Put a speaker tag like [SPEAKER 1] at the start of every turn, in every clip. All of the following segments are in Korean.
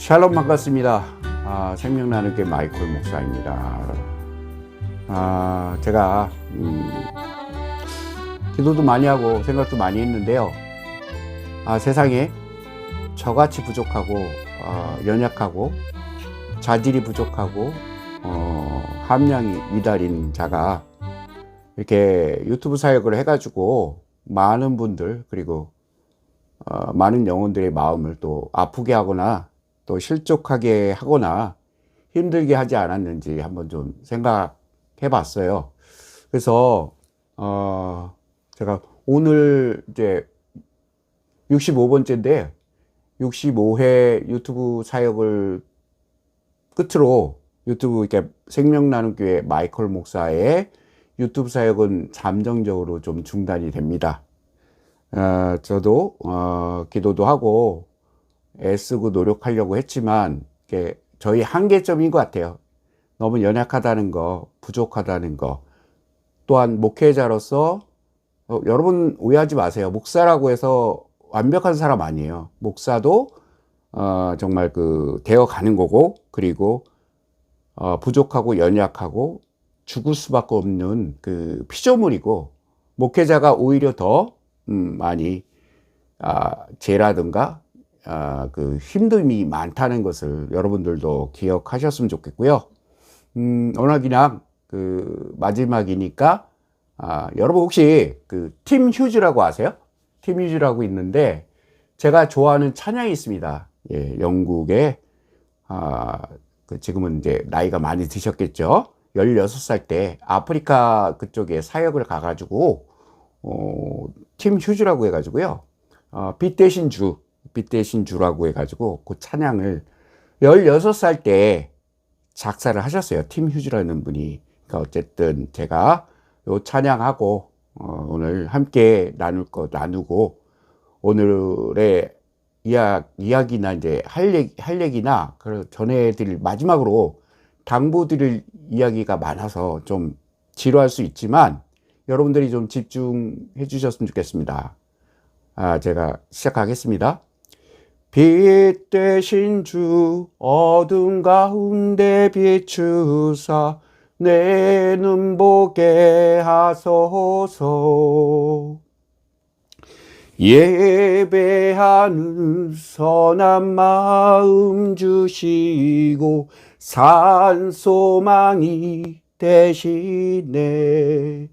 [SPEAKER 1] 샬롬 반갑습니다. 생명나누교회 마이클 목사입니다. 제가 기도도 많이 하고 생각도 많이 했는데요. 세상에 저같이 부족하고 연약하고 자질이 부족하고 함량이 미달인 자가 이렇게 유튜브 사역을 해가지고 많은 분들 그리고 많은 영혼들의 마음을 또 아프게 하거나 또 실족하게 하거나 힘들게 하지 않았는지 한번 좀 생각해 봤어요. 그래서 제가 오늘 이제 65번째인데 65회 유튜브 사역을 끝으로 유튜브 이렇게 생명나눔교회 마이클 목사의 유튜브 사역은 잠정적으로 좀 중단이 됩니다. 저도 기도도 하고 애쓰고 노력하려고 했지만 이게 저희 한계점인 것 같아요. 너무 연약하다는 거, 부족하다는 거. 또한 목회자로서 여러분 오해하지 마세요. 목사라고 해서 완벽한 사람 아니에요. 목사도 정말 되어 가는 거고, 그리고 부족하고 연약하고 죽을 수밖에 없는 피조물이고, 목회자가 오히려 더 많이 죄라든가 힘듦이 많다는 것을 여러분들도 기억하셨으면 좋겠고요. 오늘 그냥 마지막이니까 여러분 혹시 팀 휴즈라고 아세요? 팀 휴즈라고 있는데 제가 좋아하는 찬양이 있습니다. 예, 영국의 지금은 이제 나이가 많이 드셨겠죠. 16살 때 아프리카 그쪽에 사역을 가가지고 팀 휴즈라고 해가지고요. 빛 대신 주라고 해가지고 그 찬양을 16살 때 작사를 하셨어요. 팀 휴즈라는 분이. 그러니까 어쨌든 제가 요 찬양하고 오늘 함께 나누고 오늘의 이야기나 이제 할 얘기나 전해드릴 마지막으로 당부드릴 이야기가 많아서 좀 지루할 수 있지만 여러분들이 좀 집중해 주셨으면 좋겠습니다. 제가 시작하겠습니다. 빛 대신 주 어둠 가운데 비추사 내 눈 보게 하소서. 예배하는 선한 마음 주시고 산 소망이 되시네.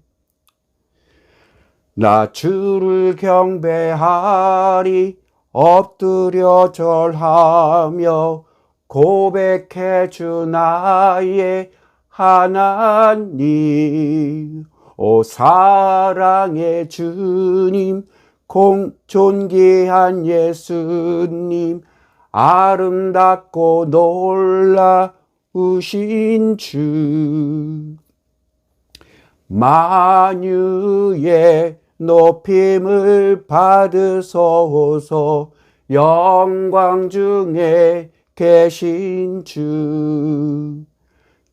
[SPEAKER 1] 나 주를 경배하리 엎드려 절하며 고백해 주 나의 하나님. 오 사랑의 주님 존귀한 예수님 아름답고 놀라우신 주 만유의 높임을 받으소서. 영광 중에 계신 주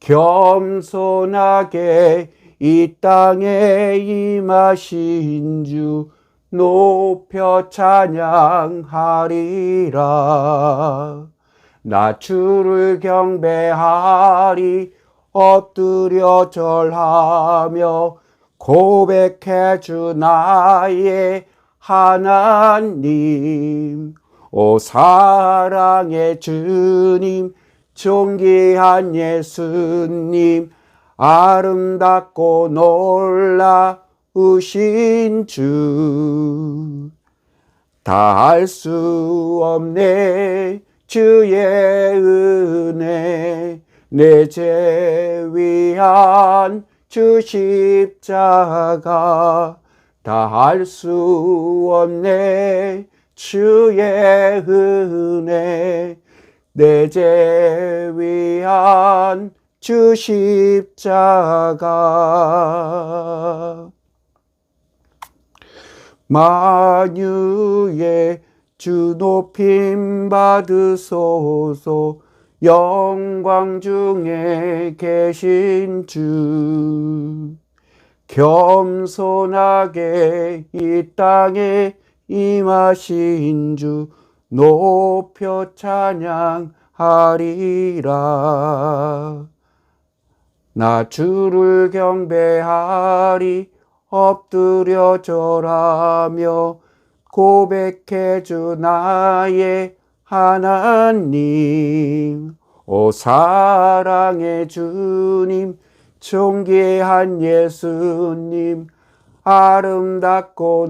[SPEAKER 1] 겸손하게 이 땅에 임하신 주 높여 찬양하리라. 나 주를 경배하리 엎드려 절하며 고백해 주 나의 하나님. 오 사랑의 주님 존귀한 예수님 아름답고 놀라우신 주 다 할 수 없네 주의 은혜 내 죄 위한 주 십자가 다 할 수 없네 주의 은혜 내 죄 위한 주 십자가. 만유의 주 높임 받으소서. 영광 중에 계신 주 겸손하게 이 땅에 임하신 주 높여 찬양하리라. 하리라. 나 주를 경배하리 엎드려 절하며 고백해 주 나의 하나님. 오 사랑의 주님, 존귀한 예수님, 아름답고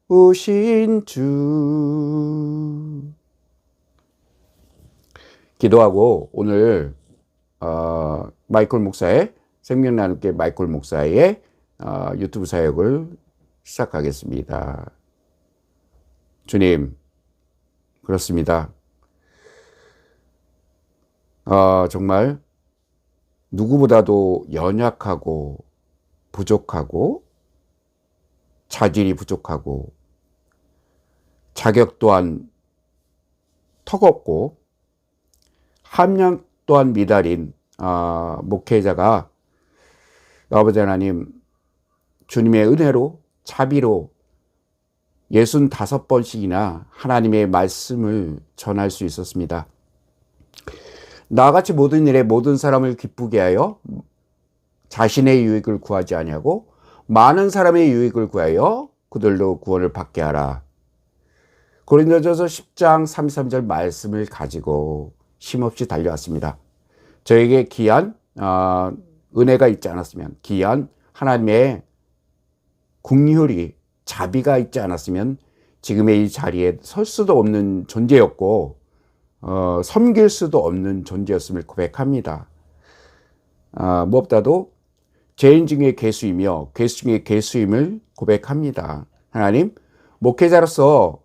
[SPEAKER 1] 놀라우신 주. 기도하고 오늘 마이클 목사의 생명 나눔교회 마이클 목사의 유튜브 사역을 시작하겠습니다. 주님, 그렇습니다. 정말 누구보다도 연약하고 부족하고 자질이 부족하고 자격 또한 턱없고 함량 또한 미달인 목회자가 아버지 하나님 주님의 은혜로 자비로 65번씩이나 하나님의 말씀을 전할 수 있었습니다. 나같이 모든 일에 모든 사람을 기쁘게 하여 자신의 유익을 구하지 아니하고 많은 사람의 유익을 구하여 그들도 구원을 받게 하라. 고린도전서 10장 33절 말씀을 가지고 힘없이 달려왔습니다. 저에게 귀한 은혜가 있지 않았으면, 귀한 하나님의 긍휼이 자비가 있지 않았으면 지금의 이 자리에 설 수도 없는 존재였고 섬길 수도 없는 존재였음을 고백합니다. 무엇보다도 죄인 중에 괴수이며 괴수 중에 괴수임을 고백합니다. 하나님, 목회자로서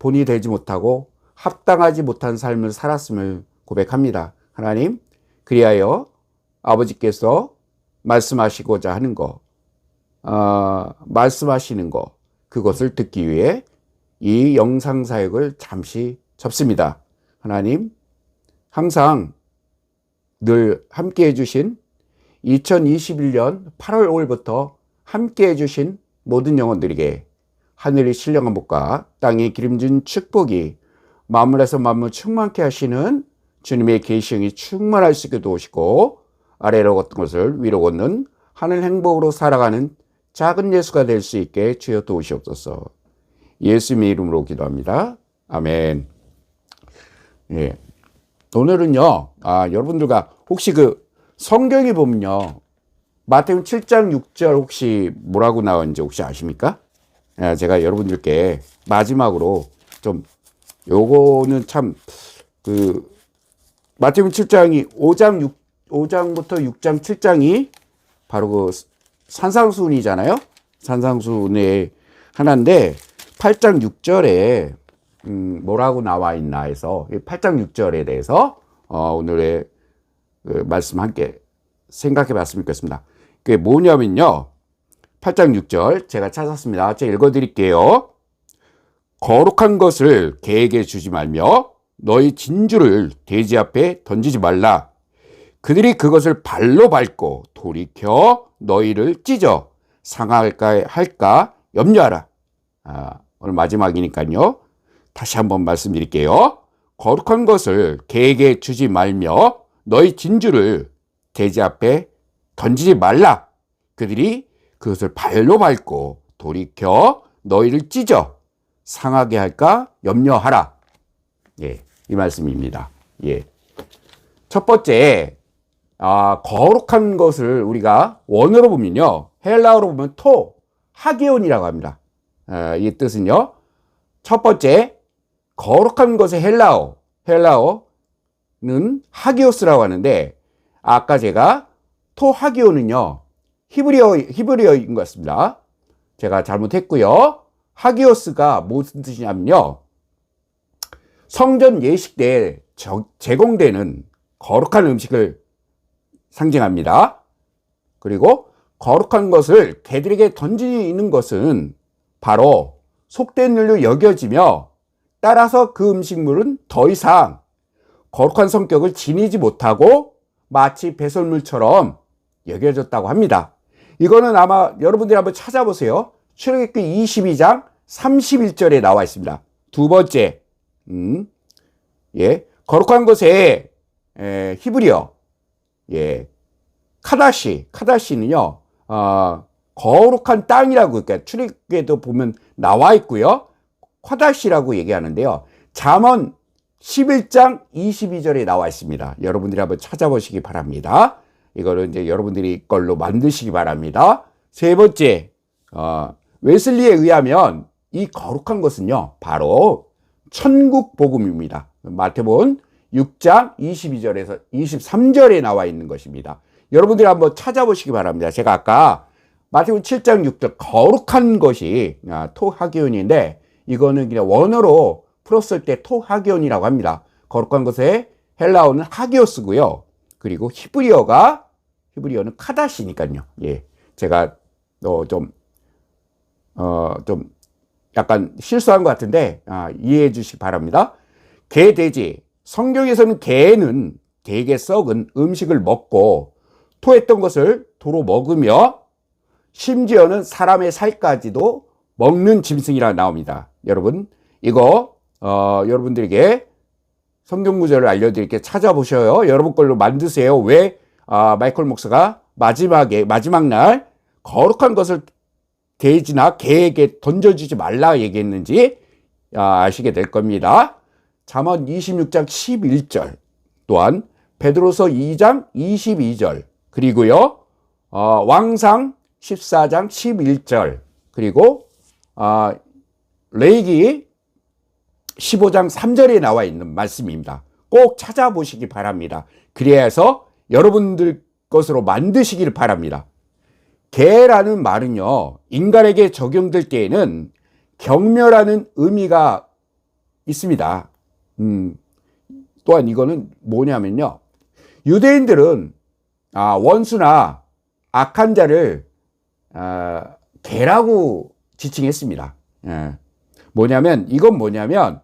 [SPEAKER 1] 본이 되지 못하고 합당하지 못한 삶을 살았음을 고백합니다. 하나님, 그리하여 아버지께서 말씀하시고자 하는 거, 말씀하시는 거, 그것을 듣기 위해 이 영상 사역을 잠시 접습니다. 하나님, 항상 늘 함께 해주신 2021년 8월 5일부터 함께 해주신 모든 영혼들에게 하늘의 신령한 복과 땅의 기름진 축복이 만물에서 만물 충만케 하시는 주님의 계시형이 충만할 수 있게 도우시고 아래로 걷는 것을 위로 걷는 하늘 행복으로 살아가는 작은 예수가 될 수 있게 주여 도우시옵소서. 예수님의 이름으로 기도합니다. 아멘. 예. 오늘은요, 여러분들과 혹시 그 성경에 보면요, 마태복음 7장 6절 혹시 뭐라고 나왔는지 혹시 아십니까? 제가 여러분들께 마지막으로 좀 요거는 참 마태복음 7장이 5장부터 6장 7장이 바로 그 산상수훈이잖아요. 산상수훈의 하나인데 8장 6절에 뭐라고 나와 있나 해서 8장 6절에 대해서 오늘의 그 말씀 함께 생각해 봤으면 좋겠습니다. 그게 뭐냐면요, 8장 6절 제가 찾았습니다. 제가 읽어드릴게요. 거룩한 것을 개에게 주지 말며 너희 진주를 돼지 앞에 던지지 말라. 그들이 그것을 발로 밟고 돌이켜 너희를 찢어 상할까 할까 염려하라. 오늘 마지막이니까요. 다시 한번 말씀드릴게요. 거룩한 것을 개에게 주지 말며 너희 진주를 돼지 앞에 던지지 말라. 그들이 그것을 발로 밟고 돌이켜 너희를 찢어 상하게 할까 염려하라. 예, 이 말씀입니다. 예. 첫 번째, 거룩한 것을 우리가 원어로 보면요, 헬라어로 보면 하기온이라고 합니다. 이 뜻은요, 첫 번째, 거룩한 것의 헬라어는 하기오스라고 하는데, 아까 제가 하기오는요, 히브리어인 것 같습니다. 제가 잘못했고요. 하기오스가 무슨 뜻이냐면요, 성전 예식 때 제공되는 거룩한 음식을 상징합니다. 그리고 거룩한 것을 개들에게 던지는 것은 바로 속된 일로 여겨지며 따라서 그 음식물은 더 이상 거룩한 성격을 지니지 못하고 마치 배설물처럼 여겨졌다고 합니다. 이거는 아마 여러분들이 한번 찾아보세요. 출애굽기 22장 31절에 나와 있습니다. 두 번째, 거룩한 것에 히브리어, 예, 카다시는요, 거룩한 땅이라고, 그러니까 출애굽기에도 보면 나와 있고요. 카다시라고 얘기하는데요. 잠언 11장 22절에 나와 있습니다. 여러분들이 한번 찾아보시기 바랍니다. 이거는 이제 여러분들이 걸로 만드시기 바랍니다. 세 번째, 웨슬리에 의하면 이 거룩한 것은요, 바로 천국 복음입니다. 마태복음 6장 22절에서 23절에 나와 있는 것입니다. 여러분들이 한번 찾아보시기 바랍니다. 제가 아까 마태복음 7장 6절 거룩한 것이 토하기온인데, 이거는 그냥 원어로 풀었을 때 토하기온이라고 합니다. 거룩한 것의 헬라어는 하기오스고요. 그리고 히브리어는 카다시니까요. 예, 제가 좀 약간 실수한 것 같은데 이해해 주시기 바랍니다. 개, 돼지. 성경에서는 개는 개에게 썩은 음식을 먹고 토했던 것을 도로 먹으며 심지어는 사람의 살까지도 먹는 짐승이라 나옵니다. 여러분, 이거 여러분들에게 성경 구절을 알려드릴게 찾아보셔요. 여러분 걸로 만드세요. 왜 마이클 목사가 마지막 날 거룩한 것을 돼지나 개에게 던져주지 말라 얘기했는지 아시게 될 겁니다. 잠언 26장 11절, 또한 베드로서 2장 22절, 그리고요 왕상 14장 11절, 그리고 레위기 15장 3절에 나와 있는 말씀입니다. 꼭 찾아보시기 바랍니다. 그래서 여러분들 것으로 만드시길 바랍니다. 개라는 말은요, 인간에게 적용될 때에는 경멸하는 의미가 있습니다. 또한 이거는 뭐냐면요, 유대인들은 원수나 악한 자를 개라고 지칭했습니다. 이건 뭐냐면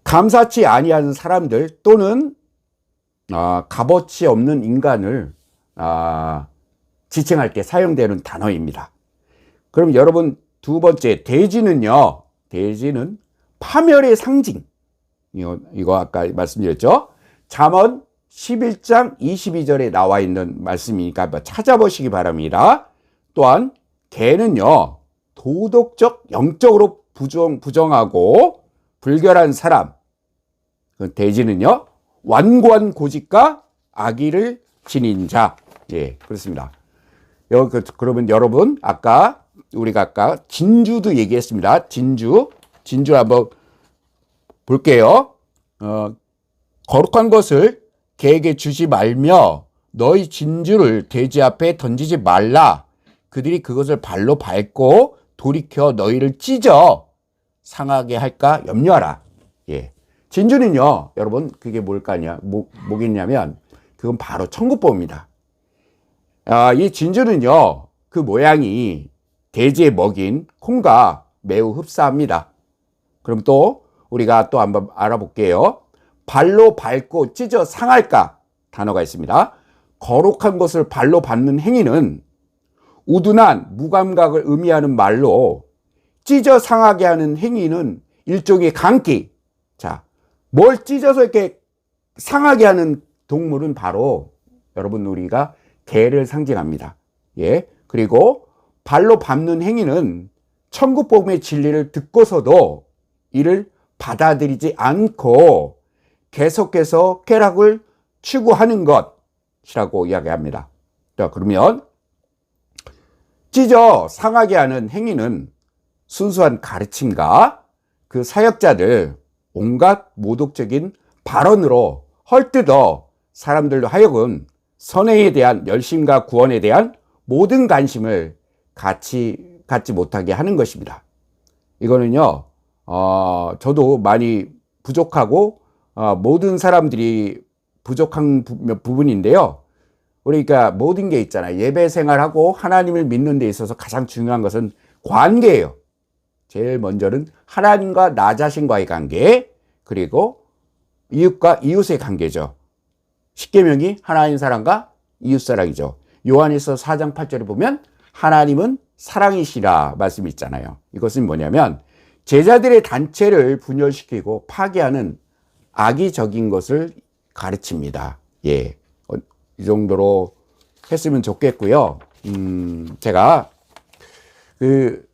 [SPEAKER 1] 감사치 아니하는 사람들 또는 값어치 없는 인간을 지칭할 때 사용되는 단어입니다. 그럼 여러분, 두 번째, 돼지는 파멸의 상징. 이거 아까 말씀드렸죠? 잠언 11장 22절에 나와 있는 말씀이니까 한번 찾아보시기 바랍니다. 또한 개는요, 도덕적, 영적으로 부정하고 불결한 사람. 돼지는요, 완고한 고집과 악의를 지닌 자. 예, 그렇습니다. 그러면 여러분, 우리가 아까 진주도 얘기했습니다. 진주 한번 볼게요. 거룩한 것을 개에게 주지 말며 너희 진주를 돼지 앞에 던지지 말라. 그들이 그것을 발로 밟고 돌이켜 너희를 찢어 상하게 할까 염려하라. 예. 진주는요, 여러분, 그게 뭐겠냐면, 그건 바로 천국보입니다. 이 진주는요, 그 모양이 돼지의 먹인 콩과 매우 흡사합니다. 그럼 우리가 한번 알아볼게요. 발로 밟고 찢어 상할까 단어가 있습니다. 거룩한 것을 발로 밟는 행위는 우둔한 무감각을 의미하는 말로, 찢어 상하게 하는 행위는 일종의 강기. 자, 뭘 찢어서 이렇게 상하게 하는 동물은 바로 여러분, 우리가 개를 상징합니다. 예. 그리고 발로 밟는 행위는 천국복음의 진리를 듣고서도 이를 받아들이지 않고 계속해서 쾌락을 추구하는 것이라고 이야기합니다. 자, 그러면 찢어 상하게 하는 행위는 순수한 가르침과 그 사역자들 온갖 모독적인 발언으로 헐뜯어 사람들로 하여금 선행에 대한 열심과 구원에 대한 모든 관심을 갖지 못하게 하는 것입니다. 이거는요, 저도 많이 부족하고 모든 사람들이 부족한 부분인데요. 그러니까 모든 게 있잖아요. 예배 생활하고 하나님을 믿는 데 있어서 가장 중요한 것은 관계예요. 제일 먼저는 하나님과 나 자신과의 관계, 그리고 이웃과 이웃의 관계죠. 십계명이 하나님 사랑과 이웃 사랑이죠. 요한일서 4장 8절에 보면 하나님은 사랑이시라 말씀이 있잖아요. 이것은 뭐냐면 제자들의 단체를 분열시키고 파괴하는 악의적인 것을 가르칩니다. 예. 이 정도로 했으면 좋겠고요. 제가 그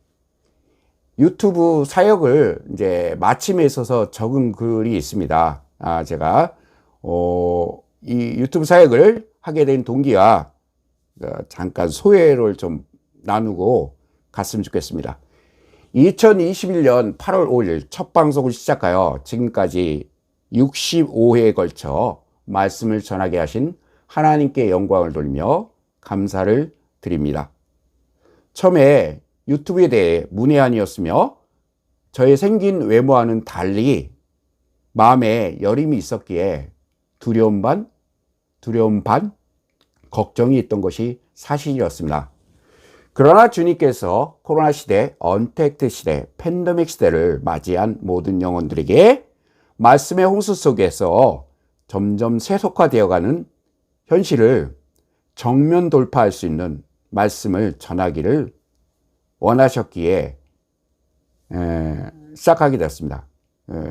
[SPEAKER 1] 유튜브 사역을 이제 마침에 있어서 적은 글이 있습니다. 제가 이 유튜브 사역을 하게 된 동기와 잠깐 소회를 좀 나누고 갔으면 좋겠습니다. 2021년 8월 5일 첫 방송을 시작하여 지금까지 65회에 걸쳐 말씀을 전하게 하신 하나님께 영광을 돌리며 감사를 드립니다. 처음에 유튜브에 대해 문외한이었으며 저의 생긴 외모와는 달리 마음에 여림이 있었기에 두려움 반 걱정이 있던 것이 사실이었습니다. 그러나 주님께서 코로나 시대, 언택트 시대, 팬데믹 시대를 맞이한 모든 영혼들에게 말씀의 홍수 속에서 점점 세속화되어가는 현실을 정면 돌파할 수 있는 말씀을 전하기를 원하셨기에 시작하게 되었습니다.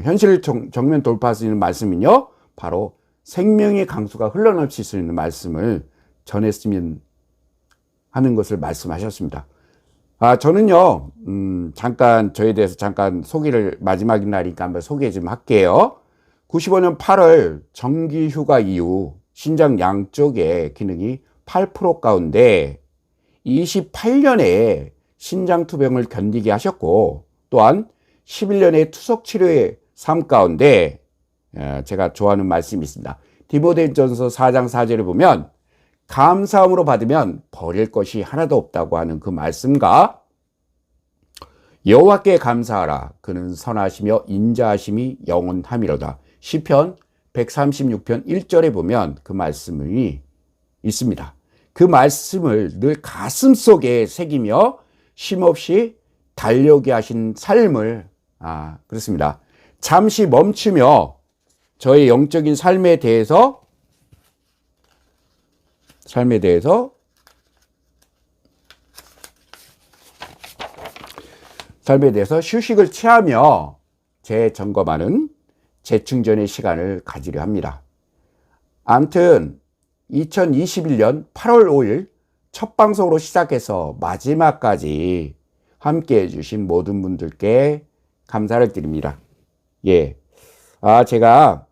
[SPEAKER 1] 현실을 정면 돌파할 수 있는 말씀은요, 바로 생명의 강수가 흘러넘칠 수 있는 말씀을 전했으면 하는 것을 말씀하셨습니다. 저는요, 잠깐 저에 대해서 잠깐 소개를 마지막 날이니까 한번 소개 좀 할게요. 95년 8월 정기 휴가 이후 신장 양쪽의 기능이 8% 가운데 28년에 신장 투병을 견디게 하셨고, 또한 11년의 투석 치료의 삶 가운데 제가 좋아하는 말씀이 있습니다. 디모데전서 4장 4절을 보면 감사함으로 받으면 버릴 것이 하나도 없다고 하는 그 말씀과 여호와께 감사하라 그는 선하시며 인자하심이 영원함이로다. 시편 136편 1절에 보면 그 말씀이 있습니다. 그 말씀을 늘 가슴속에 새기며 쉼없이 달려오게 하신 삶을 그렇습니다. 잠시 멈추며 저의 영적인 삶에 대해서 휴식을 취하며 재점검하는 재충전의 시간을 가지려 합니다. 아무튼 2021년 8월 5일 첫 방송으로 시작해서 마지막까지 함께 해주신 모든 분들께 감사를 드립니다. 예. 제가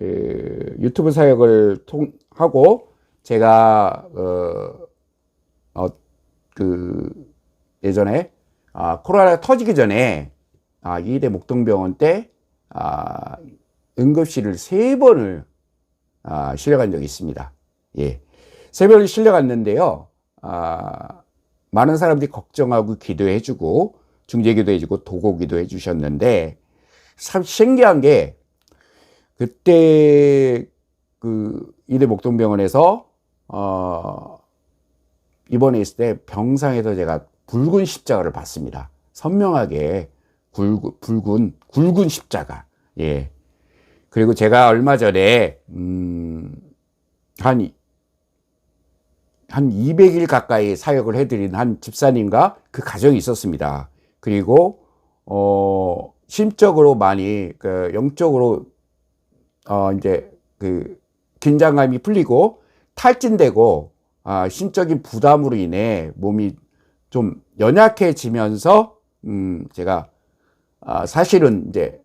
[SPEAKER 1] 유튜브 사역을 하고 제가 예전에 코로나가 터지기 전에 이대 목동병원 때 응급실을 3번을 실려간 적이 있습니다. 예. 3번을 실려갔는데요. 많은 사람들이 걱정하고 기도해주고 중재기도해주고 도고기도 해주셨는데 참 신기한 게 그때 이대 목동병원에서 입원해 있을 때 병상에서 제가 굵은 십자가를 봤습니다. 선명하게 굵은 십자가. 예. 그리고 제가 얼마 전에 한 200일 가까이 사역을 해드린 한 집사님과 그 가정이 있었습니다. 그리고 심적으로 많이 영적으로 이제 긴장감이 풀리고 탈진되고 신적인 부담으로 인해 몸이 좀 연약해지면서 제가 사실은 이제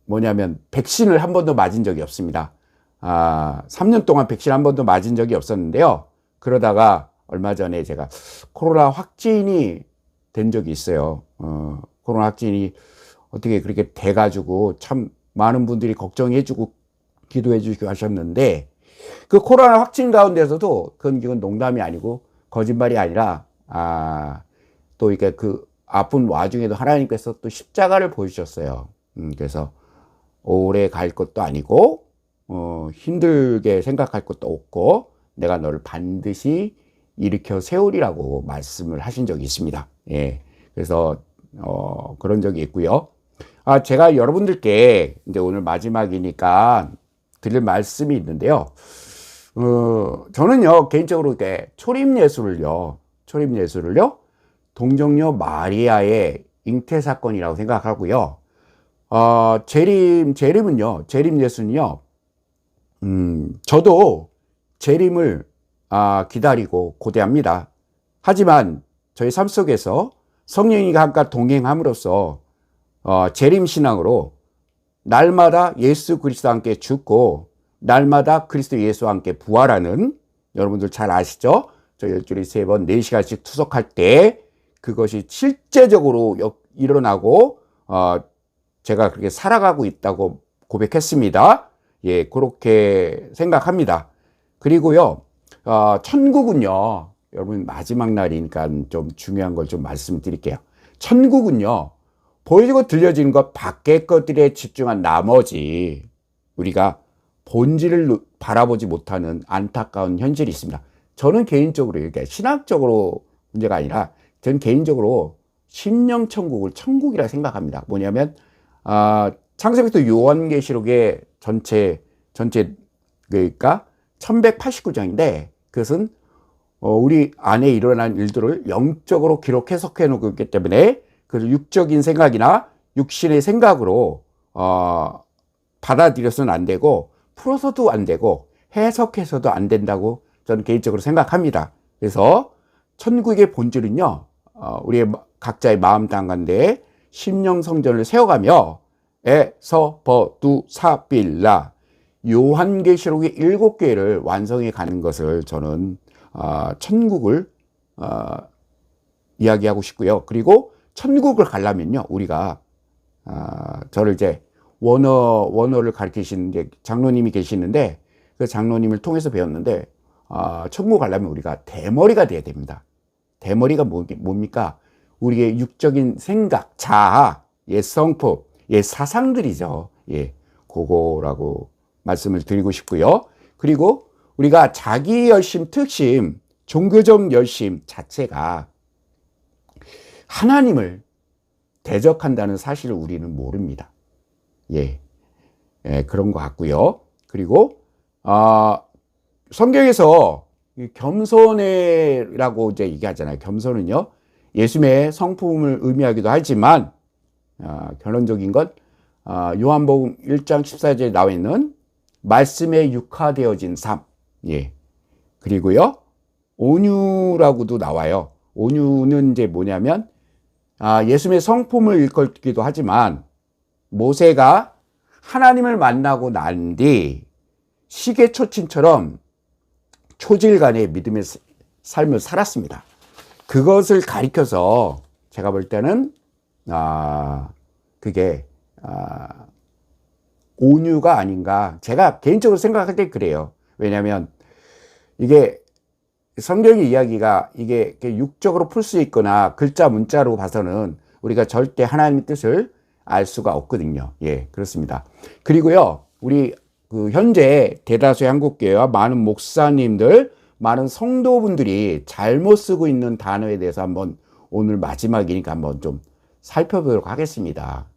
[SPEAKER 1] 뭐냐면 백신을 한 번도 맞은 적이 없습니다. 3년 동안 백신 한 번도 맞은 적이 없었는데요. 그러다가 얼마 전에 제가 코로나 확진이 된 적이 있어요. 코로나 확진이 어떻게 그렇게 돼가지고 참 많은 분들이 걱정해주고 기도해주시고 하셨는데 그 코로나 확진 가운데서도 그건 농담이 아니고 거짓말이 아니라 또 이렇게 그 아픈 와중에도 하나님께서 또 십자가를 보여주셨어요. 그래서 오래 갈 것도 아니고 힘들게 생각할 것도 없고 내가 너를 반드시 일으켜 세우리라고 말씀을 하신 적이 있습니다. 예. 그래서 그런 적이 있고요. 제가 여러분들께 이제 오늘 마지막이니까 드릴 말씀이 있는데요. 저는요 개인적으로 이렇게 초림 예술을요 동정녀 마리아의 잉태 사건이라고 생각하고요. 재림 예수는요, 저도 재림을 기다리고 고대합니다. 하지만 저희 삶 속에서 성령이 함께 동행함으로써 재림 신앙으로 날마다 예수 그리스도와 함께 죽고 날마다 그리스도 예수와 함께 부활하는, 여러분들 잘 아시죠? 저 일주일에 3번 4시간씩 투석할 때 그것이 실제적으로 일어나고 제가 그렇게 살아가고 있다고 고백했습니다. 예, 그렇게 생각합니다. 그리고요, 천국은요, 여러분 마지막 날이니까 좀 중요한 걸 좀 말씀드릴게요. 천국은요, 보이고 들려지는 것 밖의 것들에 집중한 나머지 우리가 본질을 바라보지 못하는 안타까운 현실이 있습니다. 저는 개인적으로, 이렇게 신학적으로 문제가 아니라 저는 개인적으로 심령천국을 천국이라 생각합니다. 뭐냐면 창세기부터 요한계시록의 전체 그러니까 1189장인데 그것은 우리 안에 일어난 일들을 영적으로 기록 해석해 놓고 있기 때문에 그 육적인 생각이나 육신의 생각으로 받아들여서는 안 되고 풀어서도 안 되고 해석해서도 안 된다고 저는 개인적으로 생각합니다. 그래서 천국의 본질은요, 우리의 각자의 마음 당간대에 심령 성전을 세워가며 에서버두사빌라 요한계시록의 7개를 완성해 가는 것을 저는 천국을 이야기하고 싶고요. 그리고 천국을 가려면요, 우리가 저를 이제 원어를 가르치시는 이제 장로님이 계시는데 그 장로님을 통해서 배웠는데 천국 가려면 우리가 대머리가 돼야 됩니다. 대머리가 뭡니까? 우리의 육적인 생각, 자아, 성품, 사상들이죠. 그거라고 말씀을 드리고 싶고요. 그리고 우리가 자기 열심, 특심, 종교적 열심 자체가 하나님을 대적한다는 사실을 우리는 모릅니다. 그런 것 같고요. 그리고 성경에서 겸손해라고 이제 얘기하잖아요. 겸손은요, 예수님의 성품을 의미하기도 하지만 결론적인 건 요한복음 1장 14절에 나와 있는 말씀에 육화되어진 삶, 그리고요 온유라고도 나와요. 온유는 이제 뭐냐면 예수님의 성품을 일컫기도 하지만 모세가 하나님을 만나고 난 뒤 시계초침처럼 초질간의 믿음의 삶을 살았습니다. 그것을 가리켜서 제가 볼 때는 그게 온유가 아닌가, 제가 개인적으로 생각할 때 그래요. 왜냐하면 이게 성경의 이야기가 이게 육적으로 풀 수 있거나 글자 문자로 봐서는 우리가 절대 하나님의 뜻을 알 수가 없거든요. 그렇습니다. 그리고요, 우리 현재 대다수의 한국교회와 많은 목사님들, 많은 성도분들이 잘못 쓰고 있는 단어에 대해서 한번 오늘 마지막이니까 한번 좀 살펴보도록 하겠습니다.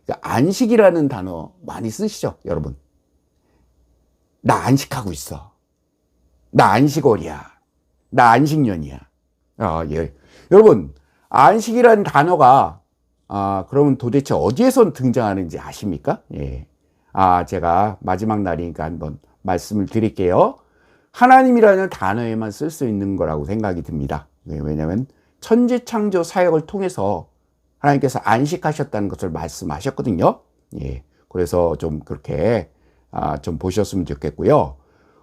[SPEAKER 1] 그러니까 안식이라는 단어 많이 쓰시죠, 여러분? 나 안식하고 있어. 나 안식월이야. 나 안식년이야. 여러분, 안식이라는 단어가 그러면 도대체 어디에서 등장하는지 아십니까? 제가 마지막 날이니까 한번 말씀을 드릴게요. 하나님이라는 단어에만 쓸 수 있는 거라고 생각이 듭니다. 왜냐하면 천지창조 사역을 통해서 하나님께서 안식하셨다는 것을 말씀하셨거든요. 그래서 좀 그렇게 좀 보셨으면 좋겠고요.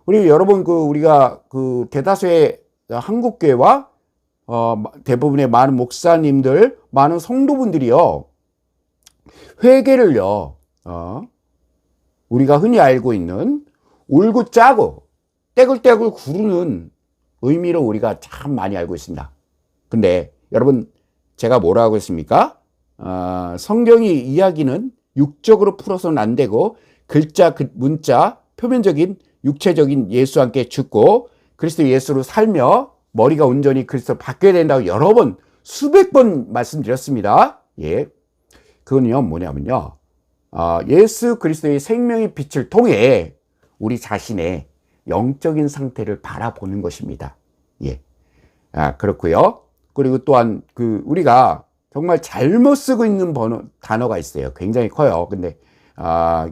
[SPEAKER 1] 우리 여러분, 우리가 대다수의 한국교회와 대부분의 많은 목사님들, 많은 성도분들이요, 회개를요, 우리가 흔히 알고 있는 울고 짜고 떼굴떼굴 구르는 의미로 우리가 참 많이 알고 있습니다. 근데 여러분, 제가 뭐라고 했습니까? 성경이 이야기는 육적으로 풀어서는 안 되고 글자, 문자, 표면적인 육체적인 예수와 함께 죽고 그리스도 예수로 살며 머리가 온전히 그리스도로 바뀌어야 된다고 여러 번, 수백 번 말씀드렸습니다. 그건요, 뭐냐면요, 예수 그리스도의 생명의 빛을 통해 우리 자신의 영적인 상태를 바라보는 것입니다. 그렇고요. 그리고 또한 우리가 정말 잘못 쓰고 있는 단어가 있어요. 굉장히 커요. 근데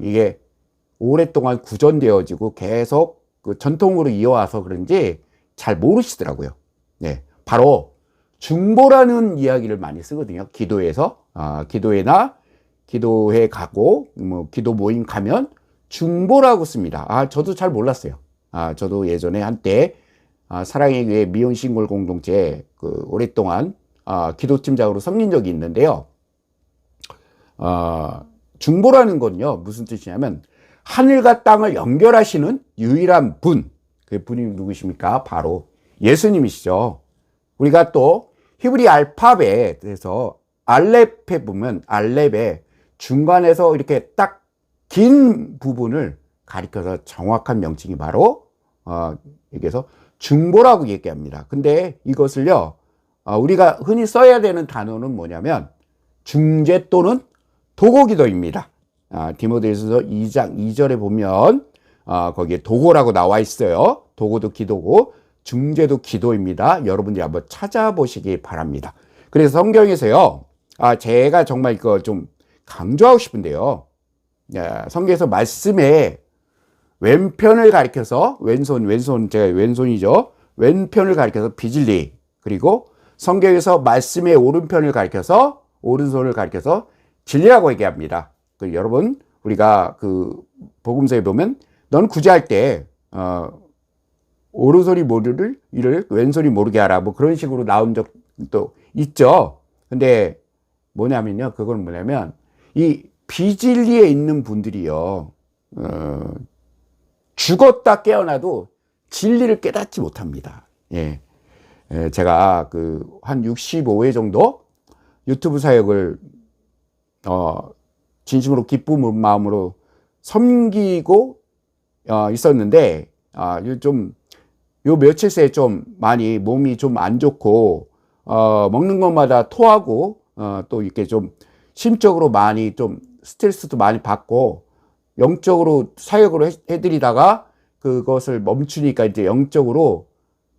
[SPEAKER 1] 이게 오랫동안 구전되어지고 계속 그 전통으로 이어와서 그런지 잘 모르시더라고요. 네, 바로 중보라는 이야기를 많이 쓰거든요. 기도에서 기도회나 기도회 가고 뭐 기도 모임 가면 중보라고 씁니다. 저도 잘 몰랐어요. 저도 예전에 한때 사랑의 교회 미혼신골 공동체 그 오랫동안 기도팀장으로 섬긴 적이 있는데요. 중보라는 건요, 무슨 뜻이냐면 하늘과 땅을 연결하시는 유일한 분, 그 분이 누구십니까? 바로 예수님이시죠. 우리가 또 히브리 알파벳에서 알렙에 보면 알렙의 중간에서 이렇게 딱 긴 부분을 가리켜서 정확한 명칭이 바로 여기서 중보라고 얘기합니다. 근데 이것을요, 우리가 흔히 써야 되는 단어는 뭐냐면 중재 또는 도고기도입니다. 디모데후서 2장 2절에 보면 거기에 도고라고 나와 있어요. 도고도 기도고 중재도 기도입니다. 여러분들이 한번 찾아보시기 바랍니다. 그래서 성경에서요, 제가 정말 이거 좀 강조하고 싶은데요. 성경에서 말씀에 왼편을 가리켜서 왼손 제가 왼손이죠. 왼편을 가리켜서 비질리, 그리고 성경에서 말씀의 오른편을 가리켜서 오른손을 가리켜서 진리라고 얘기합니다. 여러분, 우리가 그 복음서에 보면 넌 구제할 때 오른손이 모르를 이를 왼손이 모르게 하라, 뭐 그런 식으로 나온 적도 있죠. 근데 뭐냐면요, 그건 뭐냐면 이 비진리에 있는 분들이요, 죽었다 깨어나도 진리를 깨닫지 못합니다. 제가 한 65회 정도 유튜브 사역을 진심으로 기쁨 마음으로 섬기고 있었는데, 요 며칠 새에 좀 많이 몸이 좀 안 좋고 먹는 것마다 토하고 또 이렇게 좀 심적으로 많이 좀 스트레스도 많이 받고 영적으로 사역으로 해드리다가 그것을 멈추니까 이제 영적으로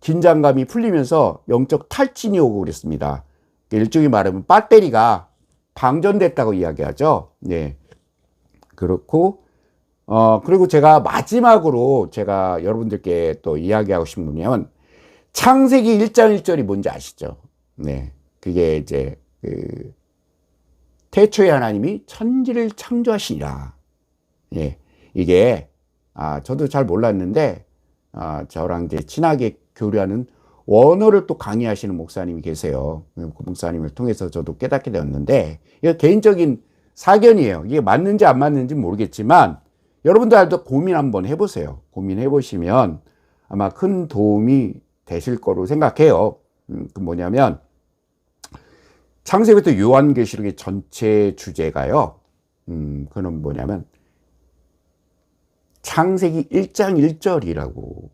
[SPEAKER 1] 긴장감이 풀리면서 영적 탈진이 오고 그랬습니다. 일종의 말하면 배터리가 방전됐다고 이야기하죠. 네. 그렇고, 그리고 제가 마지막으로 제가 여러분들께 또 이야기하고 싶은 분이면 창세기 1장 1절이 뭔지 아시죠? 네. 그게 이제, 태초에 하나님이 천지를 창조하시니라. 예. 이게, 저도 잘 몰랐는데, 저랑 이제 친하게 교류하는 원어를 또 강의하시는 목사님이 계세요. 그 목사님을 통해서 저도 깨닫게 되었는데, 이거 개인적인 사견이에요. 이게 맞는지 안 맞는지 모르겠지만, 여러분들도 고민 한번 해보세요. 고민해 보시면 아마 큰 도움이 되실 거로 생각해요. 그 뭐냐면, 창세기부터 요한계시록의 전체 주제가요, 그건 뭐냐면, 창세기 1장 1절이라고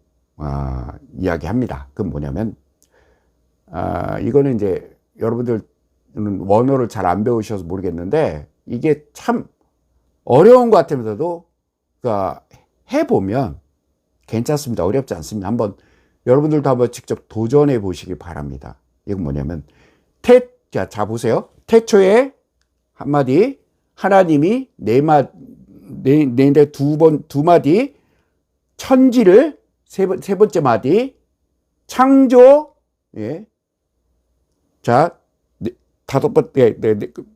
[SPEAKER 1] 이야기합니다. 그건 뭐냐면, 이거는 이제 여러분들은 원어를 잘 안 배우셔서 모르겠는데, 이게 참 어려운 것 같으면서도, 그러니까 해보면 괜찮습니다. 어렵지 않습니다. 한번, 여러분들도 한번 직접 도전해 보시기 바랍니다. 이건 뭐냐면, 자, 보세요. 태초에 한마디, 하나님이 두 마디, 천지를 세 번째 마디, 창조, 예. 자, 다섯 번째,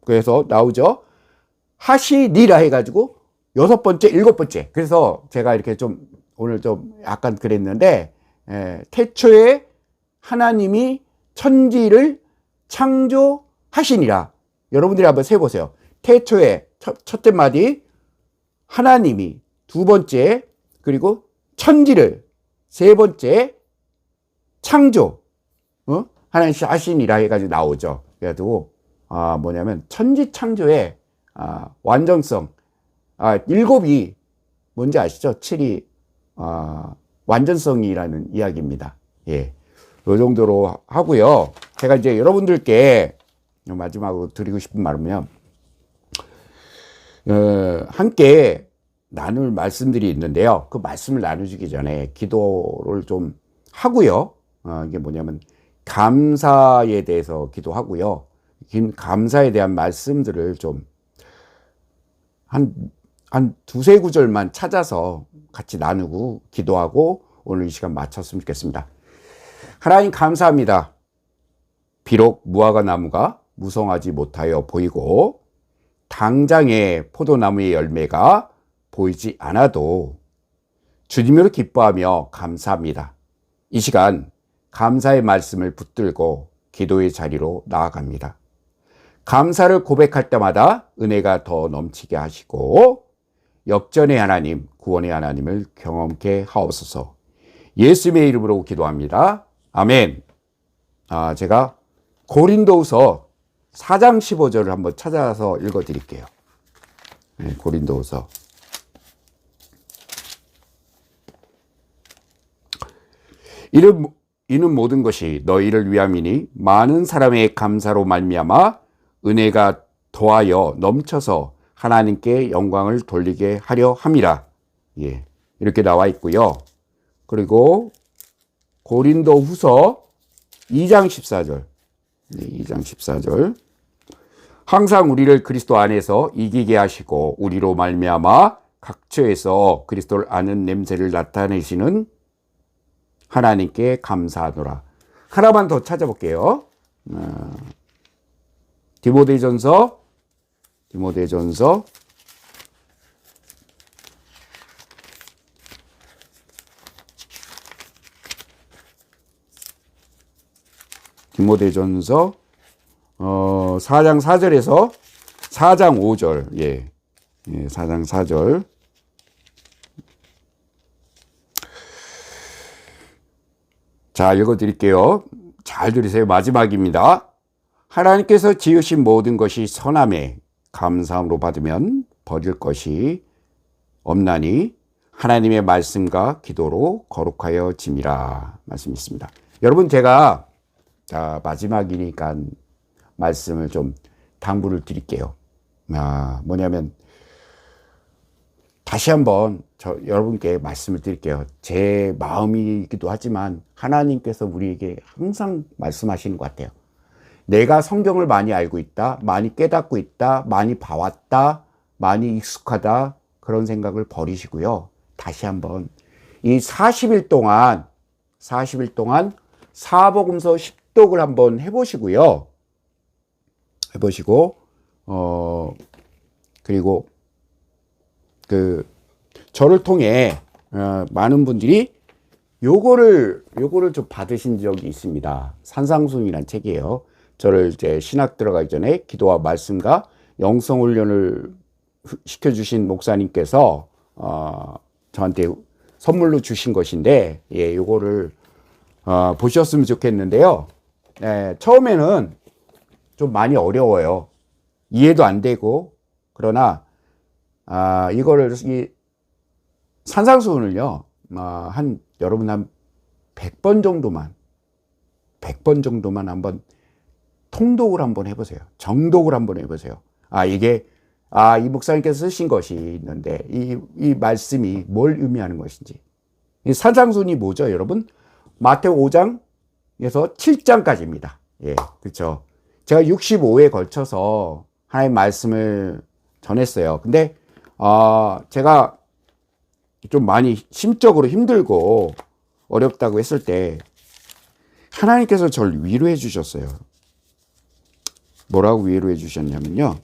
[SPEAKER 1] 그래서 나오죠. 하시니라 해가지고, 여섯 번째, 일곱 번째. 그래서 제가 이렇게 좀, 오늘 좀 약간 그랬는데, 태초에 하나님이 천지를 창조하시니라. 여러분들이 한번 세보세요. 태초에 첫째 마디, 하나님이 두 번째, 그리고 천지를 세 번째, 창조, 하나님 하시니라 해가지고 나오죠. 그래가지고, 뭐냐면, 천지 창조의, 완전성, 일곱이 뭔지 아시죠? 7이, 완전성이라는 이야기입니다. 예. 요 정도로 하고요. 제가 이제 여러분들께 마지막으로 드리고 싶은 말은요, 함께 나눌 말씀들이 있는데요. 그 말씀을 나누기 전에 기도를 좀 하고요. 이게 뭐냐면 감사에 대해서 기도하고요. 긴 감사에 대한 말씀들을 좀 한 두세 구절만 찾아서 같이 나누고 기도하고 오늘 이 시간 마쳤으면 좋겠습니다. 하나님 감사합니다. 비록 무화과 나무가 무성하지 못하여 보이고 당장의 포도나무의 열매가 보이지 않아도 주님으로 기뻐하며 감사합니다. 이 시간 감사의 말씀을 붙들고 기도의 자리로 나아갑니다. 감사를 고백할 때마다 은혜가 더 넘치게 하시고 역전의 하나님, 구원의 하나님을 경험케 하옵소서. 예수님의 이름으로 기도합니다. 아멘. 제가 고린도후서 4장 15절을 한번 찾아서 읽어드릴게요. 네, 고린도후서. 이는 모든 것이 너희를 위함이니 많은 사람의 감사로 말미암아 은혜가 더하여 넘쳐서 하나님께 영광을 돌리게 하려 함이라. 예, 이렇게 나와 있고요. 그리고 고린도후서 2장 14절. 네, 2장 14절. 항상 우리를 그리스도 안에서 이기게 하시고 우리로 말미암아 각처에서 그리스도를 아는 냄새를 나타내시는 하나님께 감사하노라. 하나만 더 찾아볼게요. 디모데전서 4장 4절에서 4장 5절. 예. 4장 4절. 자, 읽어드릴게요. 잘 들으세요. 마지막입니다. 하나님께서 지으신 모든 것이 선함에 감사함으로 받으면 버릴 것이 없나니 하나님의 말씀과 기도로 거룩하여 짐이라. 말씀이 있습니다. 여러분, 제가 마지막이니까 말씀을 좀 당부를 드릴게요. 뭐냐면 다시 한번 여러분께 말씀을 드릴게요. 제 마음이기도 하지만 하나님께서 우리에게 항상 말씀하시는 것 같아요. 내가 성경을 많이 알고 있다, 많이 깨닫고 있다, 많이 봐왔다, 많이 익숙하다, 그런 생각을 버리시고요. 다시 한번 이 40일 동안 사복음서 10독을 한번 해보시고요. 그리고 저를 통해 많은 분들이 요거를 좀 받으신 적이 있습니다. 산상수훈이라는 책이에요. 저를 이제 신학 들어가기 전에 기도와 말씀과 영성 훈련을 시켜주신 목사님께서 저한테 선물로 주신 것인데, 예, 요거를 보셨으면 좋겠는데요. 처음에는 좀 많이 어려워요. 이해도 안 되고. 그러나 이거를 이 산상수훈을요, 여러분 한 100번 정도만 한번 통독을 한번 해보세요. 정독을 한번 해보세요. 이 목사님께서 쓰신 것이 있는데, 이 말씀이 뭘 의미하는 것인지. 이 산상수훈이 뭐죠, 여러분? 마태오 5장에서 7장까지입니다. 예, 그렇죠. 제가 65회에 걸쳐서 하나님의 말씀을 전했어요. 근데, 제가 좀 많이 심적으로 힘들고 어렵다고 했을 때, 하나님께서 저를 위로해 주셨어요. 뭐라고 위로해 주셨냐면요.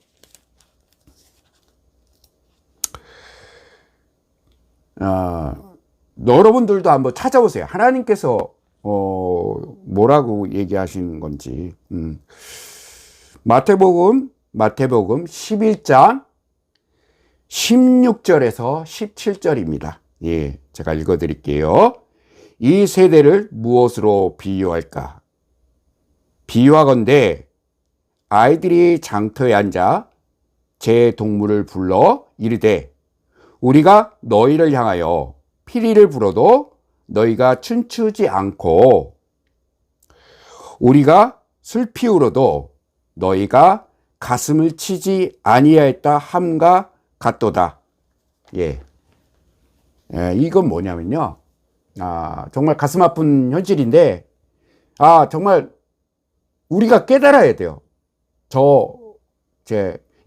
[SPEAKER 1] 여러분들도 한번 찾아보세요. 하나님께서 뭐라고 얘기하시는 건지. 마태복음 11장 16절에서 17절입니다. 예, 제가 읽어드릴게요. 이 세대를 무엇으로 비유할까? 비유하건대 아이들이 장터에 앉아 제 동물을 불러 이르되 우리가 너희를 향하여 피리를 불어도 너희가 춤추지 않고 우리가 슬피 울어도 너희가 가슴을 치지 아니하였다 함과 같도다. 예. 이건 뭐냐면요. 정말 가슴 아픈 현실인데, 정말 우리가 깨달아야 돼요.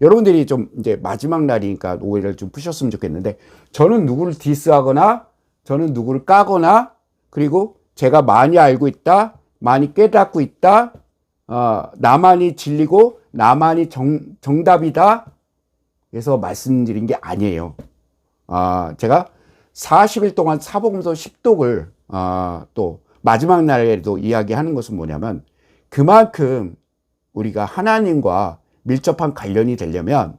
[SPEAKER 1] 여러분들이 좀 이제 마지막 날이니까 오해를 좀 푸셨으면 좋겠는데, 저는 누구를 디스하거나, 저는 누구를 까거나, 그리고 제가 많이 알고 있다, 많이 깨닫고 있다, 나만이 진리고, 나만이 정답이다, 그래서 말씀드린 게 아니에요. 제가 40일 동안 사복음서 10독을, 또 마지막 날에도 이야기하는 것은 뭐냐면, 그만큼 우리가 하나님과 밀접한 관련이 되려면,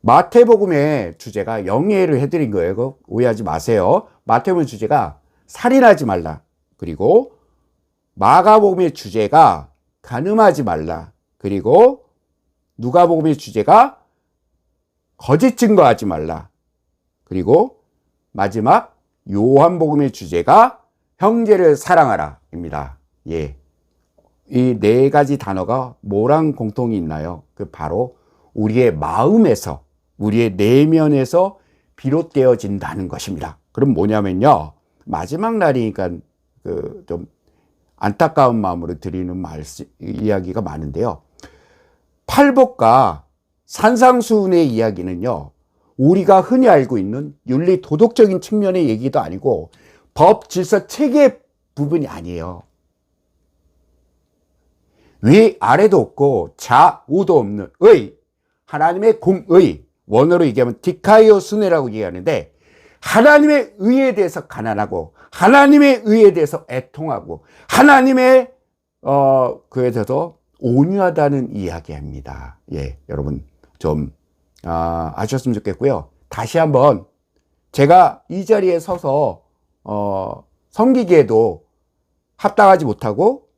[SPEAKER 1] 마태복음의 주제가 영예를 해드린 거예요. 오해하지 마세요. 마태복음의 주제가 살인하지 말라. 그리고 마가복음의 주제가 간음하지 말라. 그리고 누가복음의 주제가 거짓 증거하지 말라. 그리고 마지막 요한복음의 주제가 형제를 사랑하라 입니다. 예. 이 네 가지 단어가 뭐랑 공통이 있나요? 그 바로 우리의 마음에서, 우리의 내면에서 비롯되어진다는 것입니다. 그럼 뭐냐면요, 마지막 날이니까 좀 안타까운 마음으로 드리는 이야기가 많은데요. 팔복과 산상수훈의 이야기는요, 우리가 흔히 알고 있는 윤리 도덕적인 측면의 얘기도 아니고 법 질서 체계 부분이 아니에요. 위 아래도 없고 좌우도 없는 의, 하나님의 공의, 원어로 얘기하면 디카이오스네라고 얘기하는데, 하나님의 의에 대해서 가난하고 하나님의 의에 대해서 애통하고 하나님의 그에 대해서 온유하다는 이야기입니다. 예, 여러분 좀 아셨으면 좋겠고요. 다시 한번 제가 이 자리에 서서 섬기기에도 합당하지 못하고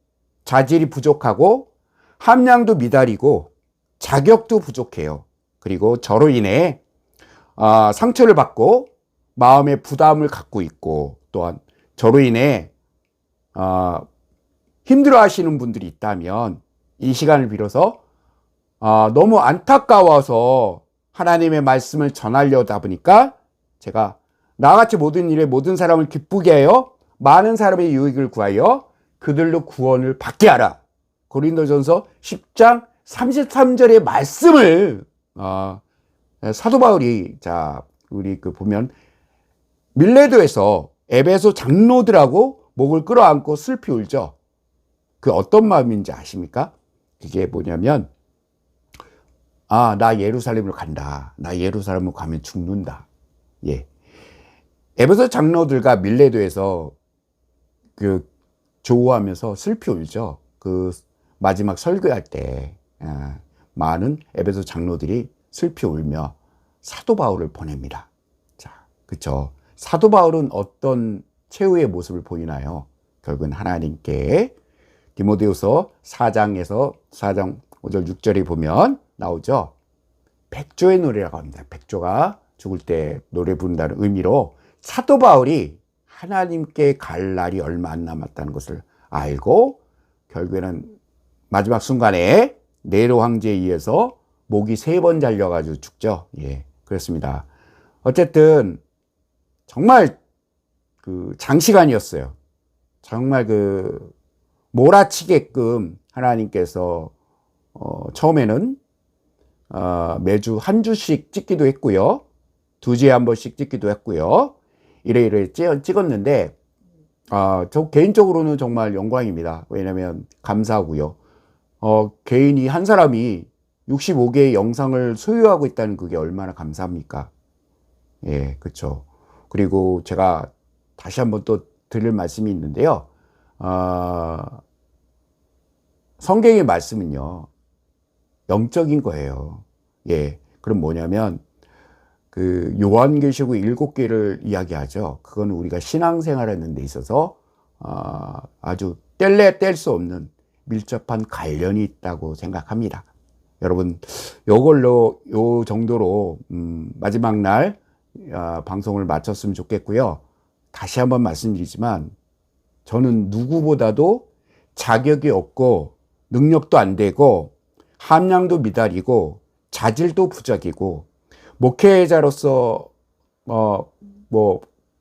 [SPEAKER 1] 자질이 부족하고 함량도 미달이고 자격도 부족해요. 그리고 저로 인해 상처를 받고 마음의 부담을 갖고 있고, 또한 저로 인해 힘들어 하시는 분들이 있다면 이 시간을 빌어서 너무 안타까워서 하나님의 말씀을 전하려다 보니까 제가 나같이 모든 일에 모든 사람을 기쁘게 하여 많은 사람의 유익을 구하여 그들로 구원을 받게 하라. 고린도전서 10장 33절의 말씀을 사도 바울이, 우리 보면 밀레도에서 에베소 장로들하고 목을 끌어안고 슬피 울죠. 그 어떤 마음인지 아십니까? 그게 뭐냐면, 나 예루살렘으로 간다. 나 예루살렘으로 가면 죽는다. 예. 에베소 장로들과 밀레도에서 조우하면서 슬피 울죠. 그 마지막 설교할 때 많은 에베소 장로들이 슬피 울며 사도 바울을 보냅니다. 자, 그렇죠. 사도 바울은 어떤 최후의 모습을 보이나요? 결국은 하나님께 디모데후서 4장 5절 6절에 보면 나오죠. 백조의 노래라고 합니다. 백조가 죽을 때 노래 부른다는 의미로 사도 바울이 하나님께 갈 날이 얼마 안 남았다는 것을 알고 결국에는 마지막 순간에 네로 황제에 의해서 목이 3번 잘려가지고 죽죠. 예, 그렇습니다. 어쨌든 정말 장시간이었어요. 정말 몰아치게끔 하나님께서 처음에는 매주 한 주씩 찍기도 했고요. 2주에 한 번씩 찍기도 했고요. 이래 찍었는데 저 개인적으로는 정말 영광입니다. 왜냐하면 감사하고요. 개인이 한 사람이 65개의 영상을 소유하고 있다는 그게 얼마나 감사합니까? 예, 그렇죠. 그리고 제가 다시 한번 또 드릴 말씀이 있는데요. 성경의 말씀은요, 영적인 거예요. 예, 그럼 뭐냐면 요한계시록 7개를 이야기하죠. 그건 우리가 신앙생활하는 데 있어서 아주 뗄 수 없는 밀접한 관련이 있다고 생각합니다. 여러분, 요 정도로 마지막 날 방송을 마쳤으면 좋겠고요. 다시 한번 말씀드리지만 저는 누구보다도 자격이 없고 능력도 안 되고 함량도 미달이고 자질도 부족이고 목회자로서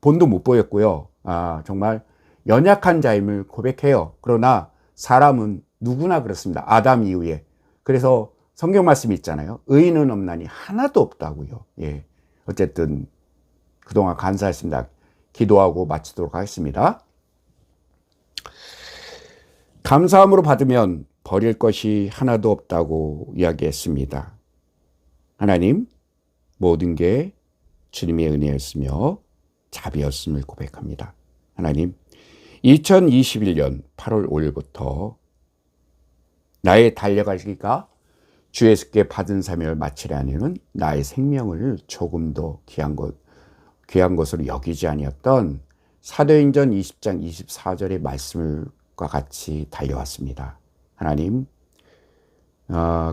[SPEAKER 1] 본도 못 보였고요. 정말 연약한 자임을 고백해요. 그러나 사람은 누구나 그렇습니다. 아담 이후에. 그래서 성경 말씀이 있잖아요. 의인은 없나니 하나도 없다고요. 예. 어쨌든 그동안 감사했습니다. 기도하고 마치도록 하겠습니다. 감사함으로 받으면 버릴 것이 하나도 없다고 이야기했습니다. 하나님, 모든 게 주님의 은혜였으며 자비였음을 고백합니다. 하나님, 2021년 8월 5일부터 나의 달려가기가 주 예수께 받은 사명을 마치려는 나의 생명을 조금 더 귀한 것으로 여기지 아니었던 사도행전 20장 24절의 말씀과 같이 달려왔습니다. 하나님,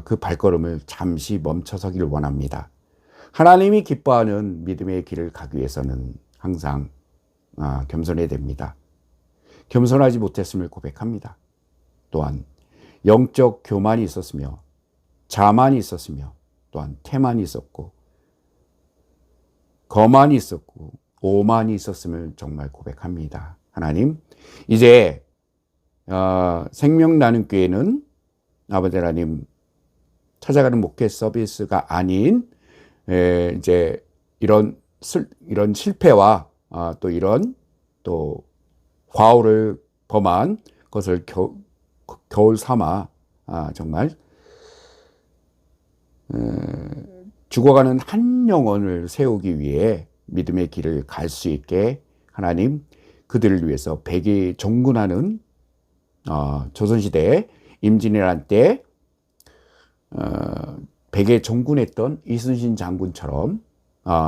[SPEAKER 1] 그 발걸음을 잠시 멈춰서기를 원합니다. 하나님이 기뻐하는 믿음의 길을 가기 위해서는 항상 겸손해야 됩니다. 겸손하지 못했음을 고백합니다. 또한 영적 교만이 있었으며 자만이 있었으며 또한 태만이 있었고 거만이 있었고 오만이 있었음을 정말 고백합니다. 하나님, 이제 생명 나눔 교회는 아버지 하나님 찾아가는 목회 서비스가 아닌 이제 이런 실패와 또 이런 또 과오를 범한 것을 겨울 삼아 정말 죽어가는 한 영혼을 세우기 위해 믿음의 길을 갈 수 있게 하나님 그들을 위해서 백이 종군하는 조선시대 임진왜란 때 백에 종군했던 이순신 장군처럼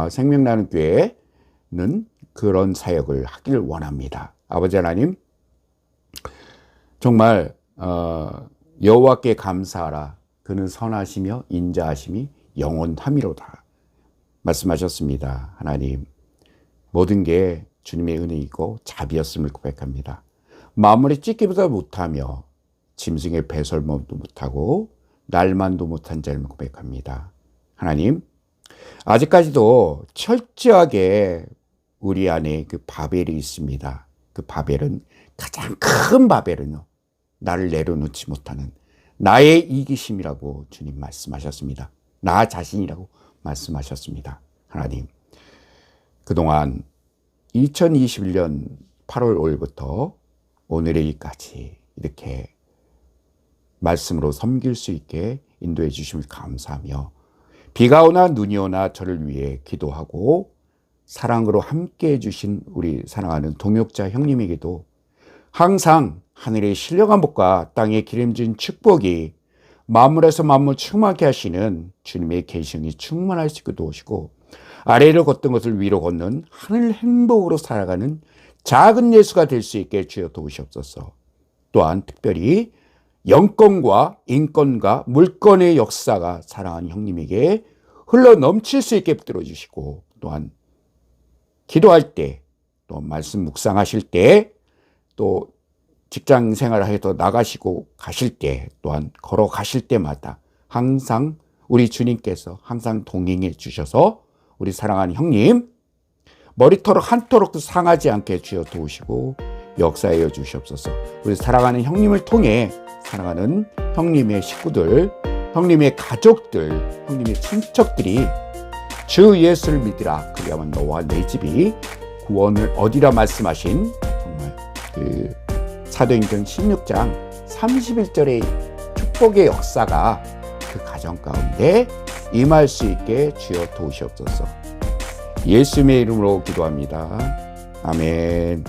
[SPEAKER 1] 생명나는 교회는 그런 사역을 하기를 원합니다. 아버지 하나님, 정말 여호와께 감사하라. 그는 선하시며 인자하심이 영원함이로다 말씀하셨습니다. 하나님, 모든 게 주님의 은혜이고 자비였음을 고백합니다. 마무리 찢기보다 못하며 짐승의 배설물도 못하고 날만도 못한 자를 고백합니다. 하나님, 아직까지도 철저하게 우리 안에 그 바벨이 있습니다. 그 바벨은 가장 큰 바벨은요, 나를 내려놓지 못하는 나의 이기심이라고 주님 말씀하셨습니다. 나 자신이라고 말씀하셨습니다. 하나님, 그동안 2021년 8월 5일부터 오늘에까지 이렇게 말씀으로 섬길 수 있게 인도해 주심을 감사하며 비가 오나 눈이 오나 저를 위해 기도하고 사랑으로 함께 해주신 우리 사랑하는 동역자 형님에게도 항상 하늘의 신령한 복과 땅의 기름진 축복이 만물에서 만물 충만케 하시는 주님의 계시형이 충만할 수 있게 도우시고 아래로 걷던 것을 위로 걷는 하늘 행복으로 살아가는 작은 예수가 될 수 있게 주여 도우시옵소서. 또한 특별히 영권과 인권과 물권의 역사가 사랑하는 형님에게 흘러 넘칠 수 있게 붙들어 주시고 또한 기도할 때 또 말씀 묵상하실 때 또 직장 생활을 해서 나가시고 가실 때 또한 걸어가실 때마다 항상 우리 주님께서 항상 동행해 주셔서 우리 사랑하는 형님 머리털 한 토록도 상하지 않게 주여 도우시고 역사하여 주시옵소서. 우리 사랑하는 형님을 통해 사랑하는 형님의 식구들, 형님의 가족들, 형님의 친척들이 주 예수를 믿으라 그리하면 너와 내 집이 구원을 얻으리라 말씀하신 정말 그 사도행전 16장 31절의 축복의 역사가 그 가정 가운데 임할 수 있게 주여 도우시옵소서. 예수님의 이름으로 기도합니다. 아멘.